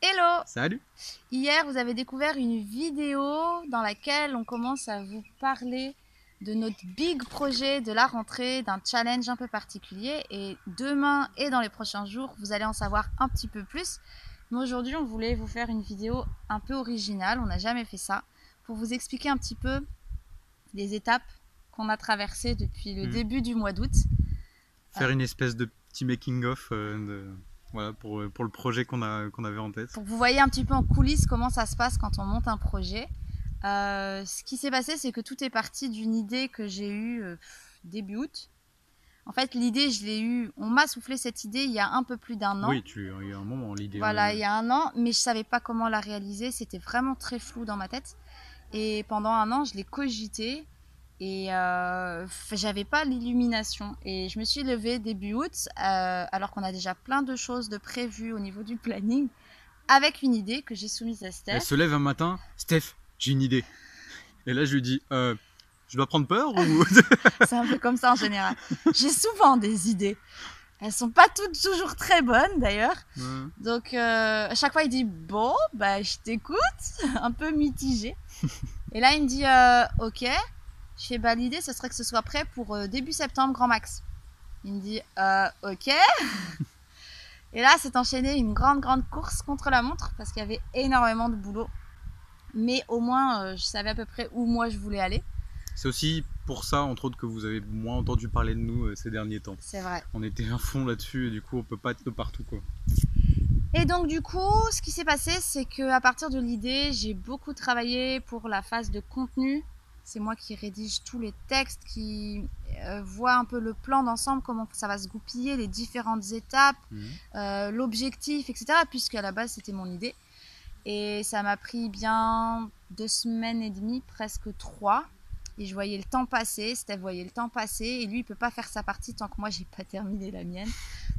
Hello! Salut! Hier, vous avez découvert une vidéo dans laquelle on commence à vous parler de notre big projet de la rentrée, d'un challenge un peu particulier. Et demain et dans les prochains jours, vous allez en savoir un petit peu plus. Mais aujourd'hui, on voulait vous faire une vidéo un peu originale, on n'a jamais fait ça, pour vous expliquer un petit peu les étapes qu'on a traversées depuis le début du mois d'août. Faire une espèce de petit making-of voilà, pour le projet qu'on avait en tête. Pour que vous voyez un petit peu en coulisses comment ça se passe quand on monte un projet. Ce qui s'est passé, c'est que tout est parti d'une idée que j'ai eue début août. En fait, l'idée, je l'ai eue, on m'a soufflé cette idée il y a un peu plus d'un an. Oui, il y a un moment, l'idée. Voilà, il y a un an, mais je savais pas comment la réaliser. C'était vraiment très flou dans ma tête. Et pendant un an, je l'ai cogité et j'avais pas l'illumination. Et je me suis levée début août, alors qu'on a déjà plein de choses de prévues au niveau du planning, avec une idée que j'ai soumise à Elle Steph. se lève un matin, Steph, j'ai une idée. Et là, je lui dis, je dois prendre peur ou... C'est un peu comme ça en général. J'ai souvent des idées. Elles sont pas toutes toujours très bonnes d'ailleurs. Donc à chaque fois il dit bon bah je t'écoute, un peu mitigé. Et là il me dit ok. Je fais bah l'idée ce serait que ce soit prêt pour début septembre grand max. Il me dit ok. Et là c'est enchaîné une grande course contre la montre parce qu'il y avait énormément de boulot. Mais au moins je savais à peu près où moi je voulais aller. C'est aussi pour ça, entre autres, que vous avez moins entendu parler de nous ces derniers temps. C'est vrai. On était à fond là-dessus et du coup, on peut pas être de partout, quoi. Et donc du coup, ce qui s'est passé, c'est qu'à partir de l'idée, j'ai beaucoup travaillé pour la phase de contenu. C'est moi qui rédige tous les textes, qui voit un peu le plan d'ensemble, comment ça va se goupiller, les différentes étapes, l'objectif, etc. Puisque à la base, c'était mon idée. Et ça m'a pris bien 2 semaines et demie, presque 3. Et je voyais le temps passer, Steph voyait le temps passer, et lui il peut pas faire sa partie tant que moi j'ai pas terminé la mienne.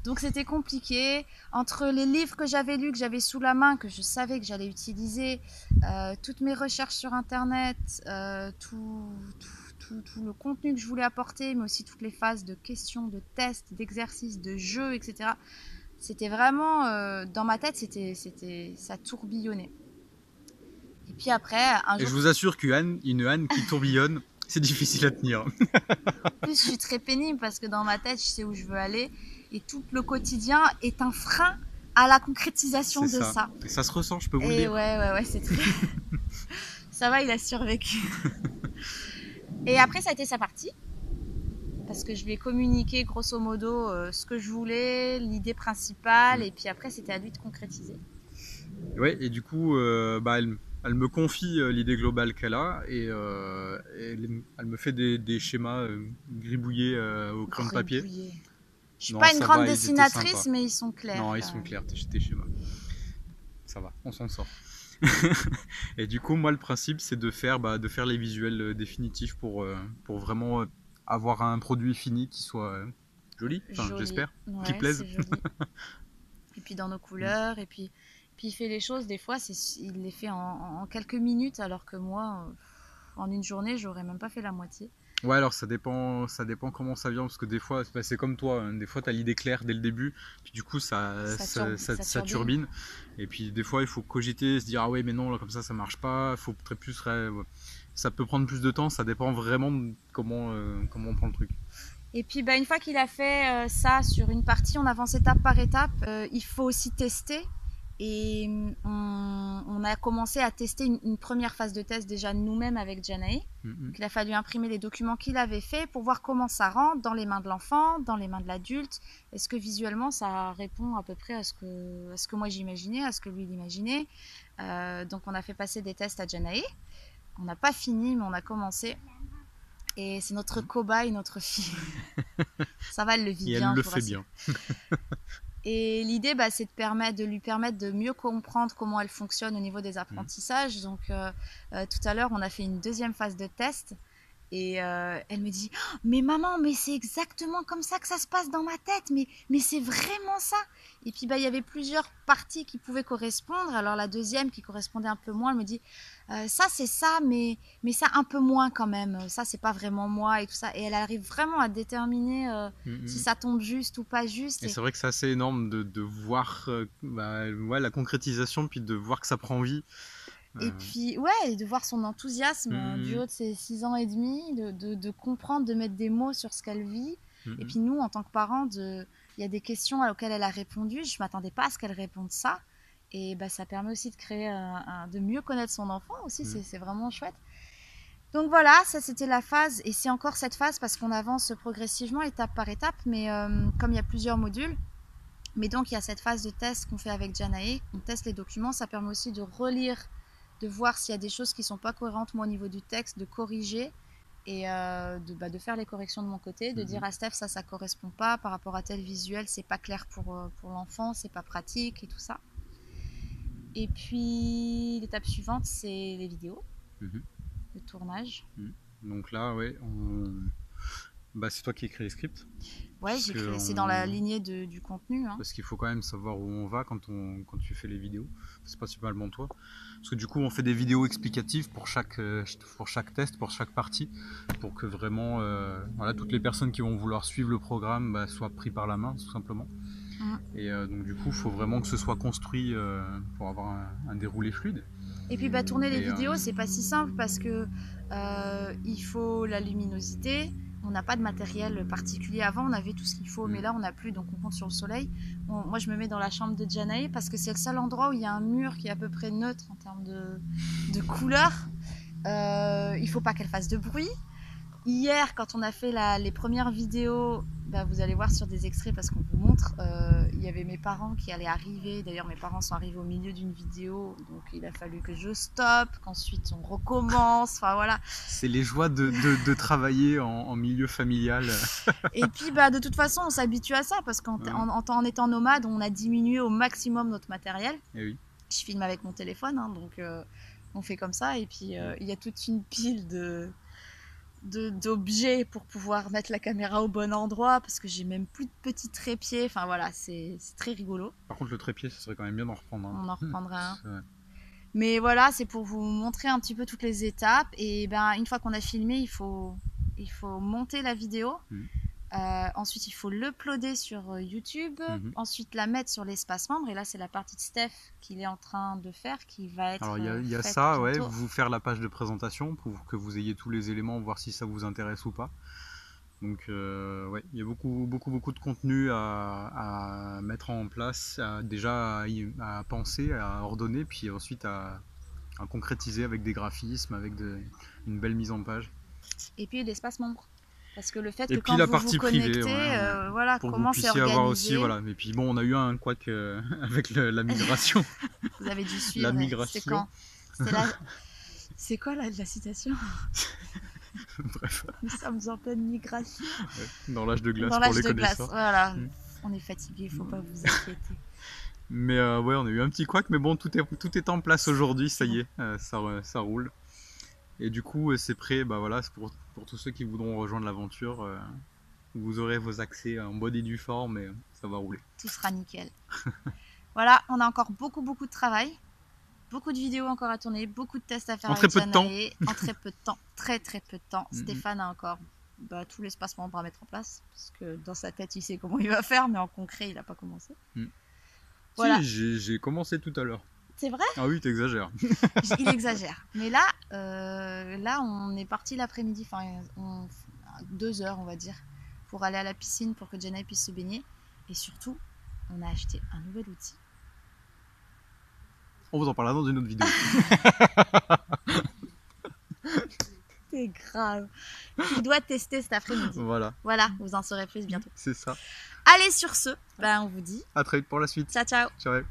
Donc c'était compliqué, entre les livres que j'avais lus, que j'avais sous la main, que je savais que j'allais utiliser, toutes mes recherches sur internet, tout le contenu que je voulais apporter, mais aussi toutes les phases de questions, de tests, d'exercices, de jeux, etc. C'était vraiment, dans ma tête, ça tourbillonnait. Et puis après, un Et jour, je vous assure une Anne qui tourbillonne, c'est difficile à tenir. en plus, je suis très pénible parce que dans ma tête, je sais où je veux aller. Et tout le quotidien est un frein à la concrétisation de ça. Et ça se ressent, je peux vous le Et dire. ouais, c'est très... ça va, il a survécu. Et après, ça a été sa partie. Parce que je lui ai communiqué grosso modo ce que je voulais, l'idée principale. Et puis après, c'était à lui de concrétiser. Ouais, et du coup, elle me confie l'idée globale qu'elle a et elle me fait des schémas gribouillés au crayon de papier. Gribouillé. Je suis Non, pas une ça grande va, ils étaient sympas. dessinatrice, mais ils sont clairs. Non, ils quand sont même. clairs, tes schémas. Ça va, on s'en sort. Et du coup, moi, le principe, c'est de faire les visuels définitifs pour vraiment avoir un produit fini qui soit joli, enfin, Joli. j'espère, qui Ouais, plaise. c'est joli. Et puis dans nos couleurs, et puis il fait les choses, des fois, il les fait en quelques minutes, alors que moi, en une journée, j'aurais même pas fait la moitié. Ouais, alors ça dépend comment ça vient, parce que des fois, c'est comme toi, hein, des fois t'as l'idée claire dès le début, puis du coup ça turbine, et puis des fois il faut cogiter, se dire ah ouais mais non là comme ça marche pas, faut peut-être plus, ça peut prendre plus de temps, ça dépend vraiment de comment on prend le truc. Et puis une fois qu'il a fait ça sur une partie, on avance étape par étape. Il faut aussi tester. Et on a commencé à tester une première phase de test déjà nous-mêmes avec Janae. Donc il a fallu imprimer les documents qu'il avait fait pour voir comment ça rentre dans les mains de l'enfant, dans les mains de l'adulte. Est-ce que visuellement ça répond à peu près à ce que moi j'imaginais, à ce que lui il imaginait. Donc on a fait passer des tests à Janae. On n'a pas fini, mais on a commencé. Et c'est notre cobaye, notre fille. Ça va, elle le vit et bien. Elle le fait bien. Et l'idée, c'est de lui permettre de mieux comprendre comment elle fonctionne au niveau des apprentissages. Donc tout à l'heure, on a fait une deuxième phase de test. Et elle me dit oh, mais maman, mais c'est exactement comme ça que ça se passe dans ma tête, mais c'est vraiment ça. Et puis il y avait plusieurs parties qui pouvaient correspondre. Alors la deuxième qui correspondait un peu moins, elle me dit ça c'est ça, mais ça un peu moins quand même, ça c'est pas vraiment moi et tout ça. Et elle arrive vraiment à déterminer si ça tombe juste ou pas juste. Et c'est vrai que c'est assez énorme de voir ouais, la concrétisation, puis de voir que ça prend vie. Et puis, ouais, de voir son enthousiasme du haut de ses 6 ans et demi, de comprendre, de mettre des mots sur ce qu'elle vit. Et puis nous, en tant que parents, il y a des questions auxquelles elle a répondu. Je ne m'attendais pas à ce qu'elle réponde ça. Et ça permet aussi de créer, de mieux connaître son enfant aussi. C'est vraiment chouette. Donc voilà, ça c'était la phase. Et c'est encore cette phase parce qu'on avance progressivement, étape par étape. Mais comme il y a plusieurs modules, mais donc il y a cette phase de test qu'on fait avec Janae. On teste les documents. Ça permet aussi de relire, de voir s'il y a des choses qui ne sont pas cohérentes moi au niveau du texte, de corriger et de faire les corrections de mon côté, de dire à Steph ça ne correspond pas par rapport à tel visuel, c'est pas clair pour l'enfant, c'est pas pratique et tout ça. Et puis l'étape suivante c'est les vidéos, le tournage. Donc là ouais, c'est toi qui écris les scripts. Ouais, c'est dans la lignée du contenu. Hein. Parce qu'il faut quand même savoir où on va quand tu fais les vidéos. C'est principalement toi. Parce que du coup, on fait des vidéos explicatives pour chaque test, pour chaque partie, pour que vraiment voilà, toutes les personnes qui vont vouloir suivre le programme soient pris par la main, tout simplement. Et donc du coup, il faut vraiment que ce soit construit pour avoir un déroulé fluide. Et puis tourner les vidéos, c'est pas si simple parce que il faut la luminosité. On n'a pas de matériel particulier. Avant, on avait tout ce qu'il faut, mais là, on n'a plus, donc on compte sur le soleil. Moi, je me mets dans la chambre de Janae parce que c'est le seul endroit où il y a un mur qui est à peu près neutre en termes de couleur. Il ne faut pas qu'elle fasse de bruit. Hier, quand on a fait les premières vidéos, vous allez voir sur des extraits parce qu'on vous montre, il y avait mes parents qui allaient arriver. D'ailleurs, mes parents sont arrivés au milieu d'une vidéo, donc il a fallu que je stoppe, qu'ensuite on recommence. Enfin voilà. C'est les joies de travailler en milieu familial. Et puis, de toute façon, on s'habitue à ça parce qu'en étant nomade, on a diminué au maximum notre matériel. Et oui. Je filme avec mon téléphone, hein, donc on fait comme ça. Et puis, il y a toute une pile d'objets pour pouvoir mettre la caméra au bon endroit parce que j'ai même plus de petits trépieds. Enfin voilà, c'est très rigolo. Par contre, le trépied, ça serait quand même bien d'en reprendre. Hein. On en reprendra un. Mais voilà, c'est pour vous montrer un petit peu toutes les étapes. Et une fois qu'on a filmé, il faut monter la vidéo. Ensuite, il faut l'uploader sur YouTube. Ensuite, la mettre sur l'espace membre. Et là, c'est la partie de Steph qu'il est en train de faire, qui va être. Alors, il y a ça, ouais. Vous faire la page de présentation pour que vous ayez tous les éléments, voir si ça vous intéresse ou pas. Donc, ouais, il y a beaucoup de contenu à mettre en place, déjà à penser, à ordonner, puis ensuite à concrétiser avec des graphismes, avec une belle mise en page. Et puis l'espace membre. Parce que le fait que quand la vous partie vous connectez, privée, voilà, pour comment c'est organisé. avoir aussi, voilà. Et puis bon, on a eu un couac avec la migration. Vous avez dû suivre. La migration. C'est quand C'est quoi la citation? Bref. Nous sommes en pleine migration. Ouais, dans l'âge de glace pour les connaisseurs. Voilà. On est fatigué, faut pas vous inquiéter. Mais ouais, on a eu un petit couac, mais bon, tout est en place aujourd'hui, ça y est, ça roule. Et du coup, c'est prêt, voilà, c'est pour tous ceux qui voudront rejoindre l'aventure. Vous aurez vos accès en bonne et due forme, et ça va rouler. Tout sera nickel. Voilà, on a encore beaucoup de travail. Beaucoup de vidéos encore à tourner, beaucoup de tests à faire avec Janae. En très peu de temps. Très peu de temps. Stéphane a encore tout l'espace membre à mettre en place. Parce que dans sa tête, il sait comment il va faire, mais en concret, il n'a pas commencé. Voilà. Si, j'ai commencé tout à l'heure. C'est vrai? Ah oui, t'exagères. Il exagère. Mais là, on est parti l'après-midi, 2 heures, on va dire, pour aller à la piscine pour que Janae puisse se baigner. Et surtout, on a acheté un nouvel outil. On vous en parlera dans une autre vidéo. C'est grave. Tu dois tester cet après-midi. Voilà. Voilà, vous en saurez plus bientôt. C'est ça. Allez, sur ce, on vous dit à très vite pour la suite. Ciao. Ciao.